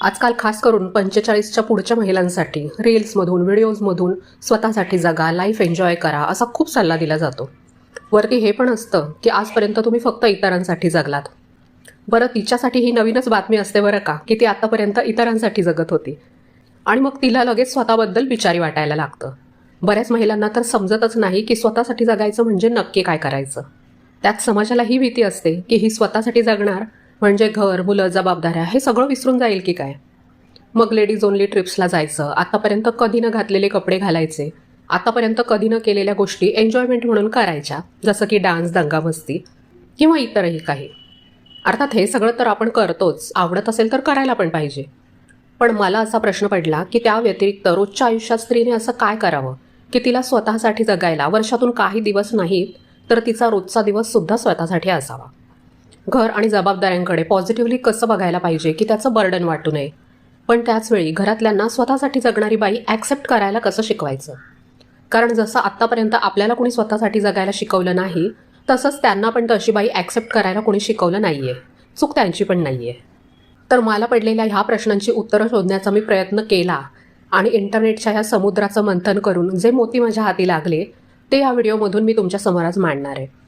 आजकाल खास करून 45च्या पुढच्या महिलांसाठी रील्समधून, व्हिडिओजमधून स्वतःसाठी जगा, लाईफ एन्जॉय करा असा खूप सल्ला दिला जातो. वरती हे पण असतं की आजपर्यंत तुम्ही फक्त इतरांसाठी जगलात. बरं, तिच्यासाठी ही नवीनच बातमी असते बरं का, की ती आतापर्यंत इतरांसाठी जगत होती आणि मग तिला लगेच स्वतःबद्दल बिचारी वाटायला लागतं. बऱ्याच महिलांना तर समजतच नाही की स्वतःसाठी जगायचं म्हणजे नक्की काय करायचं. त्यात समाजाला ही भीती असते की ही स्वतःसाठी जगणार म्हणजे घर, मुलं, जबाबदाऱ्या हे सगळं विसरून जाईल की काय. मग लेडीज ओनली ट्रिप्सला जायचं, आतापर्यंत कधी न घातलेले कपडे घालायचे, आतापर्यंत कधी न केलेल्या गोष्टी एन्जॉयमेंट म्हणून करायच्या, जसं की डान्स, दंगामस्ती किंवा इतरही काही. अर्थात हे सगळं तर आपण करतोच, आवडत असेल तर करायला पण पाहिजे. पण मला असा प्रश्न पडला की त्या व्यतिरिक्त रोजच्या आयुष्यात स्त्रीने असं काय करावं की तिला स्वतःसाठी जगायला वर्षातून काही दिवस नाहीत तर तिचा रोजचा दिवससुद्धा स्वतःसाठी असावा. घर आणि जबाबदाऱ्यांकडे पॉझिटिव्हली कसं बघायला पाहिजे की त्याचं बर्डन वाटू नये, पण त्याचवेळी घरातल्यांना स्वतःसाठी जगणारी बाई ॲक्सेप्ट करायला कसं शिकवायचं. कारण जसं आत्तापर्यंत आपल्याला कोणी स्वतःसाठी जगायला शिकवलं नाही, तसंच त्यांना पण तशी बाई ॲक्सेप्ट करायला कोणी शिकवलं नाही आहे. चूक त्यांची पण नाही आहे. तर मला पडलेल्या ह्या प्रश्नांची उत्तरं शोधण्याचा मी प्रयत्न केला आणि इंटरनेटच्या ह्या समुद्राचं मंथन करून जे मोती माझ्या हाती लागले ते या व्हिडिओमधून मी तुमच्या समोर आज मांडणार आहे.